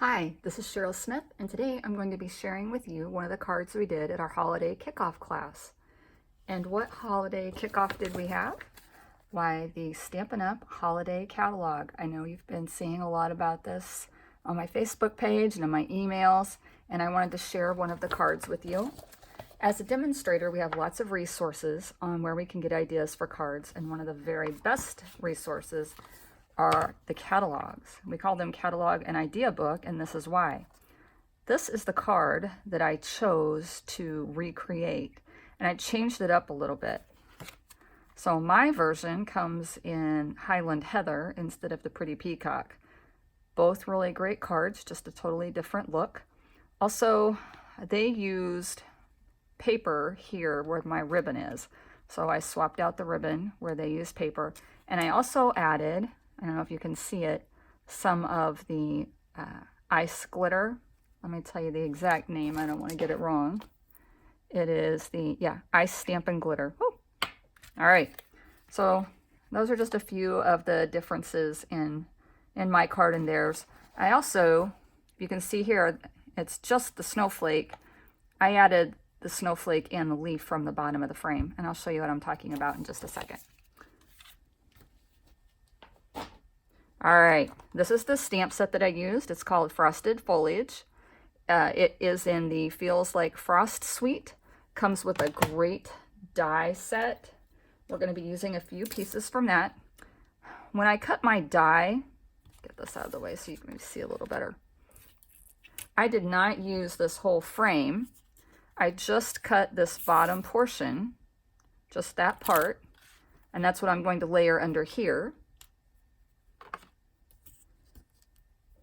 Hi, this is Cheryl Smith, and today I'm going to be sharing with you one of the cards we did at our holiday kickoff class. And what holiday kickoff did we have? Why, the Stampin' Up! Holiday Catalog. I know you've been seeing a lot about this on my Facebook page and in my emails, and I wanted to share one of the cards with you. As a demonstrator, we have lots of resources on where we can get ideas for cards, and one of the very best resources are the catalogs. We call them catalog and idea book, and this is why. This is the card that I chose to recreate, and I changed it up a little bit. So my version comes in Highland Heather instead of the Pretty Peacock. Both really great cards, just a totally different look. Also, they used paper here where my ribbon is. So I swapped out the ribbon where they used paper, and I also added, I don't know if you can see it, some of the ice glitter. Let me tell you the exact name. I don't want to get it wrong. It is the, ice Stampin' Glitter. Woo! All right. So those are just a few of the differences in my card and theirs. I also, you can see here, it's just the snowflake. I added the snowflake and the leaf from the bottom of the frame, and I'll show you what I'm talking about in just a second. All right, this is the stamp set that I used. It's called Frosted Foliage. It is in the Feels Like Frost suite. Comes with a great die set. We're going to be using a few pieces from that. When I cut my die, get this out of the way so you can maybe see a little better. I did not use this whole frame. I just cut this bottom portion, just that part, and that's what I'm going to layer under here.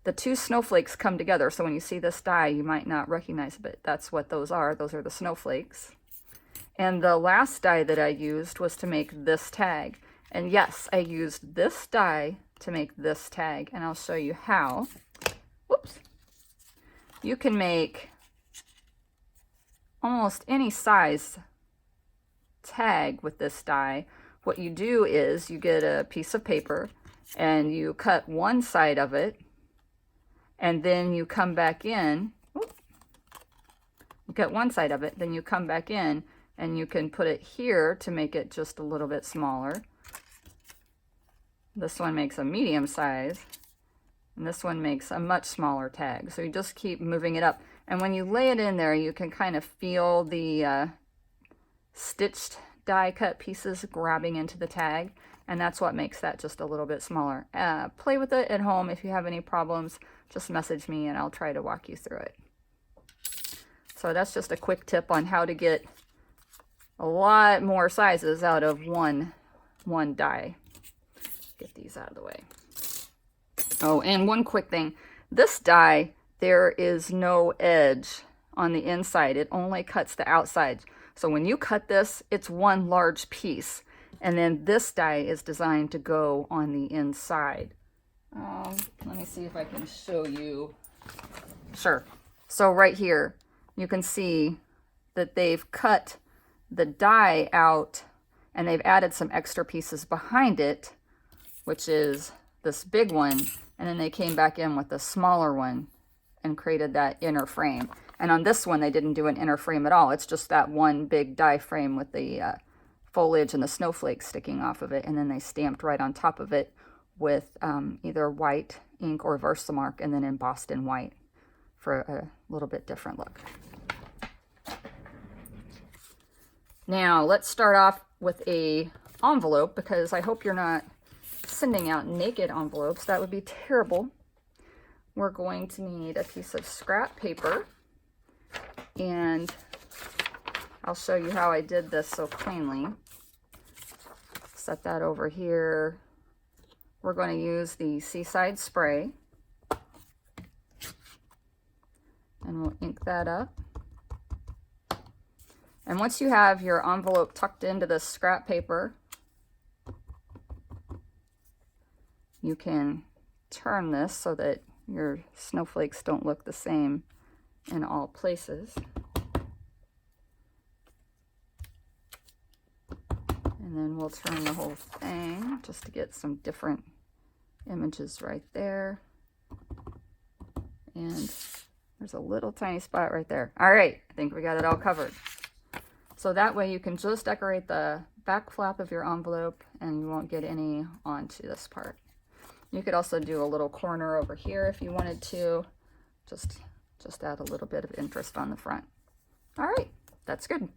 The two snowflakes come together, so when you see this die, you might not recognize it, but that's what those are. Those are the snowflakes. And the last die that I used was to make this tag. And yes, I used this die to make this tag, and I'll show you how. Whoops. You can make almost any size tag with this die. What you do is you get a piece of paper and you cut one side of it, and then you come back in. You cut one side of it, then you come back in, and you can put it here to make it just a little bit smaller. This one makes a medium size, and this one makes a much smaller tag. So you just keep moving it up. And when you lay it in there, you can kind of feel the stitched die cut pieces grabbing into the tag, and that's what makes that just a little bit smaller. Play with it at home. If you have any problems, just message me and I'll try to walk you through it. So that's just a quick tip on how to get a lot more sizes out of one die. Get these out of the way. Oh, and one quick thing. This die, there is no edge on the inside. It only cuts the outside. So when you cut this, it's one large piece. And then this die is designed to go on the inside. Let me see if I can show you. Sure. So right here, you can see that they've cut the die out and they've added some extra pieces behind it, which is this big one. And then they came back in with a smaller one and created that inner frame. And on this one, they didn't do an inner frame at all. It's just that one big die frame with the foliage and the snowflakes sticking off of it. And then they stamped right on top of it with either white ink or Versamark, and then embossed in white for a little bit different look. Now let's start off with a envelope, because I hope you're not sending out naked envelopes. That would be terrible. We're going to need a piece of scrap paper, and I'll show you how I did this so cleanly. Set that over here. We're going to use the Seaside Spray, and we'll ink that up. And once you have your envelope tucked into this scrap paper, you can turn this so that your snowflakes don't look the same in all places. And then we'll turn the whole thing just to get some different images right there. And there's a little tiny spot right there. All right, I think we got it all covered. So that way you can just decorate the back flap of your envelope and you won't get any onto this part. You could also do a little corner over here if you wanted to. Just add a little bit of interest on the front. All right, that's good.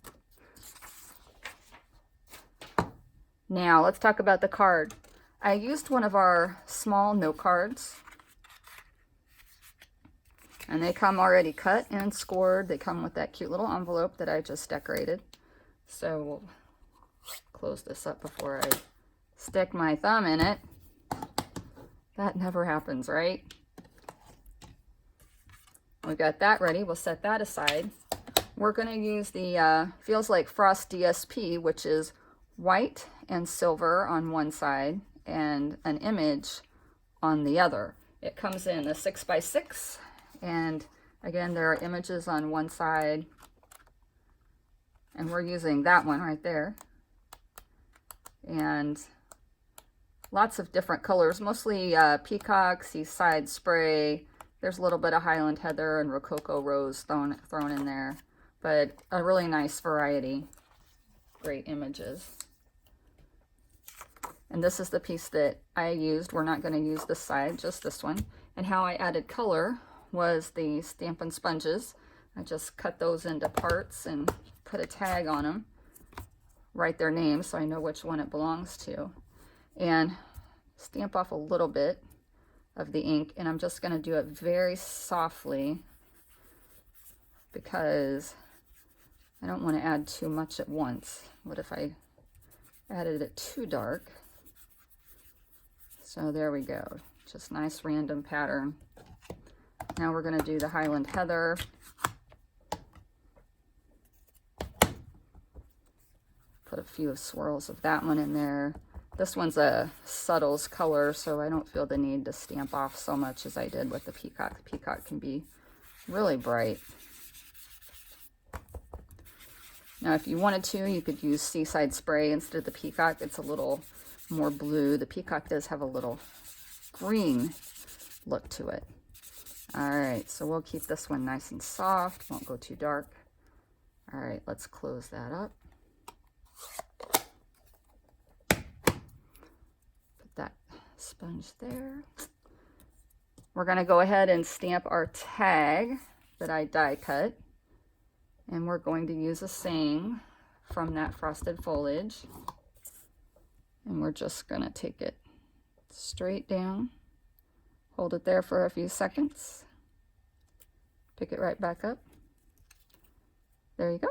Now let's talk about the card. I used one of our small note cards, and they come already cut and scored. They come with that cute little envelope that I just decorated. So we'll close this up before I stick my thumb in it. That never happens, right? We got that ready. We'll set that aside. We're going to use the Feels Like Frost DSP, which is white and silver on one side and an image on the other. It comes in a 6x6, and again, there are images on one side, and we're using that one right there. And lots of different colors, mostly peacock, seaside spray. There's a little bit of Highland Heather and Rococo Rose thrown in there, but a really nice variety. Great images. And this is the piece that I used. We're not going to use this side, just this one. And how I added color was the Stampin' Sponges. I just cut those into parts and put a tag on them. Write their name so I know which one it belongs to. And stamp off a little bit of the ink. And I'm just going to do it very softly because I don't want to add too much at once. What if I added it too dark? So there we go. Just nice random pattern. Now we're going to do the Highland Heather. Put a few swirls of that one in there. This one's a subtles color, so I don't feel the need to stamp off so much as I did with the peacock. The peacock can be really bright. Now, if you wanted to, you could use Seaside Spray instead of the peacock. It's a little more blue. The peacock does have a little green look to it. All right, so we'll keep this one nice and soft. Won't go too dark. All right, let's close that up. Put that sponge there. We're going to go ahead and stamp our tag that I die cut. And we're going to use a saying from that frosted foliage. And we're just going to take it straight down, hold it there for a few seconds, pick it right back up. There you go.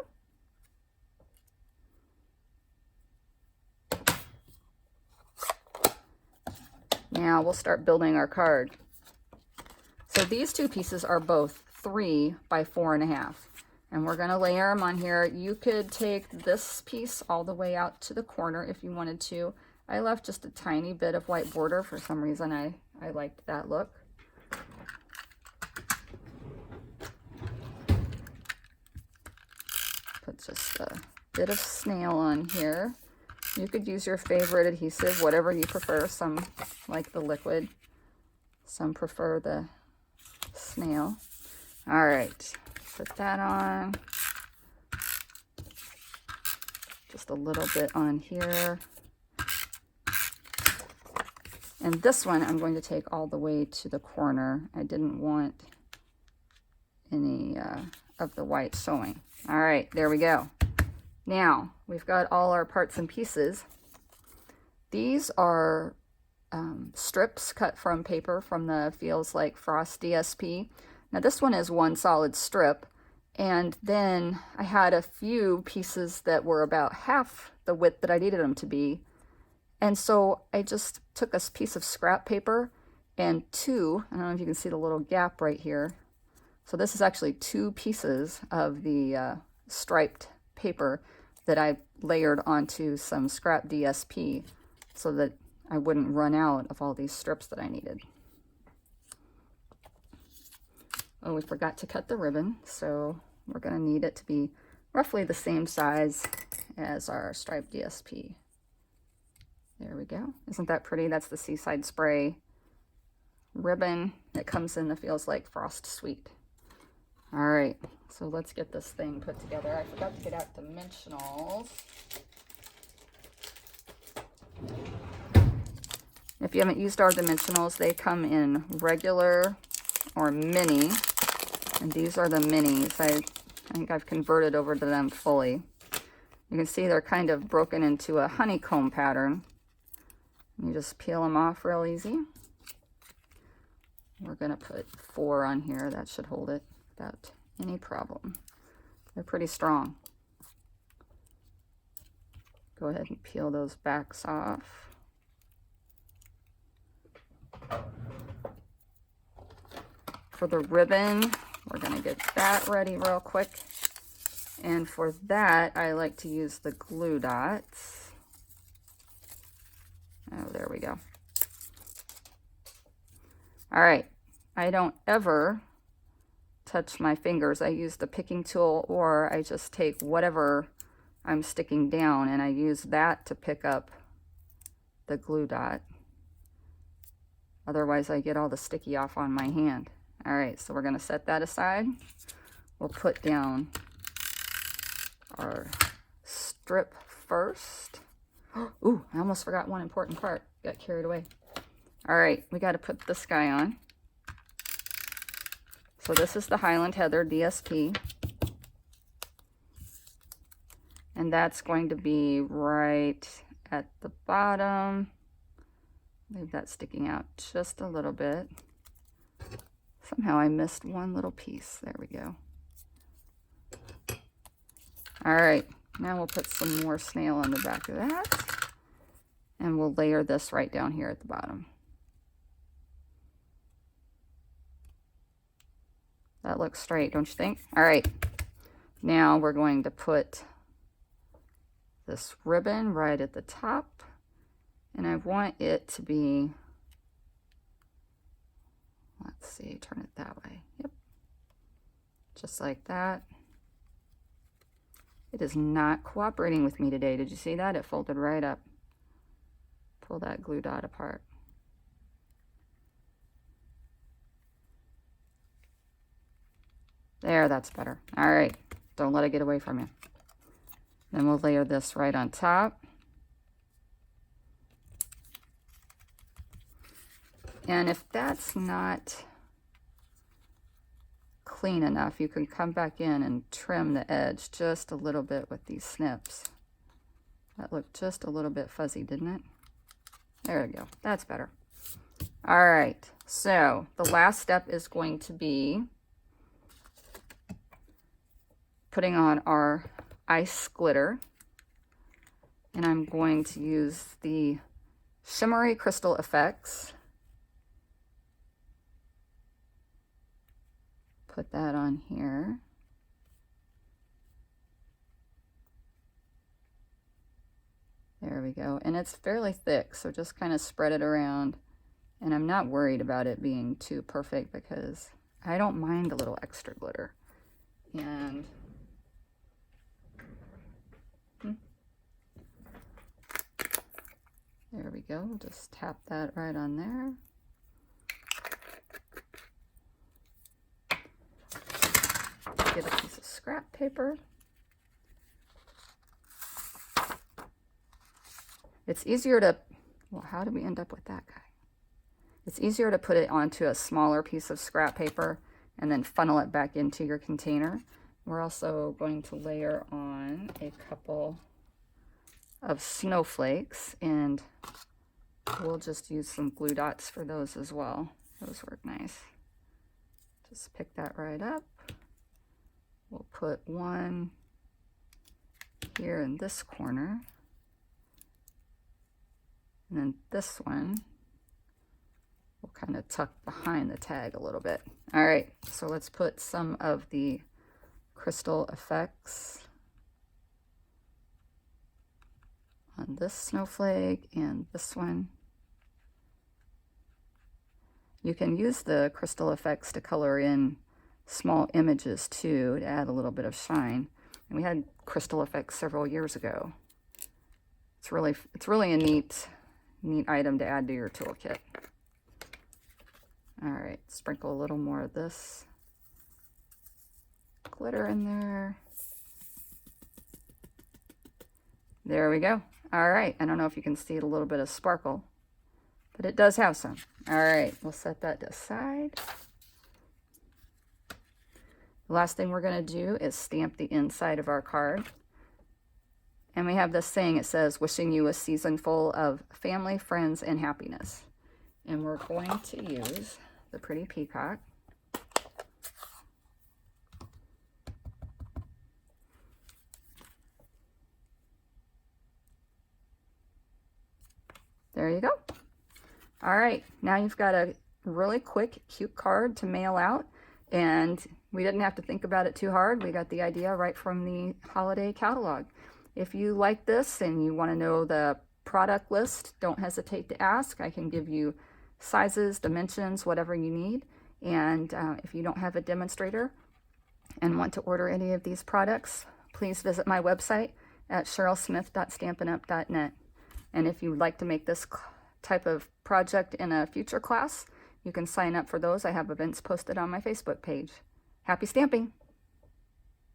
Now we'll start building our card. So these two pieces are both 3 by 4.5. And we're going to layer them on here. You could take this piece all the way out to the corner if you wanted to. I left just a tiny bit of white border. For some reason, I liked that look. Put just a bit of snail on here. You could use your favorite adhesive, whatever you prefer. Some like the liquid. Some prefer the snail. All right. Put that on. Just a little bit on here. And this one I'm going to take all the way to the corner. I didn't want any of the white showing. All right, there we go. Now, we've got all our parts and pieces. These are strips cut from paper from the Feels Like Frost DSP. Now this one is one solid strip, and then I had a few pieces that were about half the width that I needed them to be. And so I just took a piece of scrap paper and I don't know if you can see the little gap right here. So this is actually 2 pieces of the striped paper that I layered onto some scrap DSP so that I wouldn't run out of all these strips that I needed. Oh, we forgot to cut the ribbon, so we're going to need it to be roughly the same size as our striped DSP. There we go. Isn't that pretty? That's the Seaside Spray ribbon, It comes in the Feels Like Frost Sweet. All right, so let's get this thing put together. I forgot to get out dimensionals. If you haven't used our dimensionals, they come in regular or mini, and these are the minis. I think I've converted over to them fully. You can see they're kind of broken into a honeycomb pattern. You just peel them off real easy. We're gonna put 4 on here. That should hold it without any problem. They're pretty strong. Go ahead and peel those backs off. For the ribbon, we're gonna get that ready real quick. And for that, I like to use the glue dots. Oh, there we go. All right, I don't ever touch my fingers. I use the picking tool, or I just take whatever I'm sticking down and I use that to pick up the glue dot. Otherwise, I get all the sticky off on my hand. All right, so we're gonna set that aside. We'll put down our strip first. Ooh, I almost forgot one important part. Got carried away. All right, we got to put this guy on. So this is the Highland Heather DSP. And that's going to be right at the bottom. Leave that sticking out just a little bit. Somehow I missed one little piece. There we go. All right, now we'll put some more snail on the back of that. And we'll layer this right down here at the bottom. That looks straight, don't you think? All right, now we're going to put this ribbon right at the top. And I want it to be, let's see, turn it that way. Yep, just like that. It is not cooperating with me today. Did you see that? It folded right up. Pull that glue dot apart. There, that's better. All right, don't let it get away from you. Then we'll layer this right on top. And if that's not clean enough, you can come back in and trim the edge just a little bit with these snips. That looked just a little bit fuzzy, didn't it? There we go. That's better. All right, so the last step is going to be putting on our ice glitter. And I'm going to use the Shimmery Crystal Effects. Put that on here. There we go. And it's fairly thick, so just kind of spread it around. And I'm not worried about it being too perfect because I don't mind a little extra glitter. And there we go. We'll just tap that right on there. Get a piece of scrap paper. It's easier to, well, how did we end up with that guy? It's easier to put it onto a smaller piece of scrap paper and then funnel it back into your container. We're also going to layer on a couple of snowflakes, and we'll just use some glue dots for those as well. Those work nice. Just pick that right up. We'll put one here in this corner. And then this one, we'll kind of tuck behind the tag a little bit. All right, so let's put some of the Crystal Effects on this snowflake and this one. You can use the Crystal Effects to color in small images too, to add a little bit of shine. And we had Crystal Effects several years ago. It's really a neat item to add to your toolkit. All right, sprinkle a little more of this glitter in there. There we go. All right, I don't know if you can see a little bit of sparkle, but it does have some. All right, we'll set that aside. The last thing we're going to do is stamp the inside of our card. And we have this saying, it says, wishing you a season full of family, friends, and happiness. And we're going to use the pretty peacock. There you go. All right, now you've got a really quick, cute card to mail out. And we didn't have to think about it too hard. We got the idea right from the holiday catalog. If you like this and you want to know the product list, don't hesitate to ask. I can give you sizes, dimensions, whatever you need. And if you don't have a demonstrator and want to order any of these products, please visit my website at cherylsmith.stampinup.net. And if you'd like to make this type of project in a future class, you can sign up for those. I have events posted on my Facebook page. Happy stamping!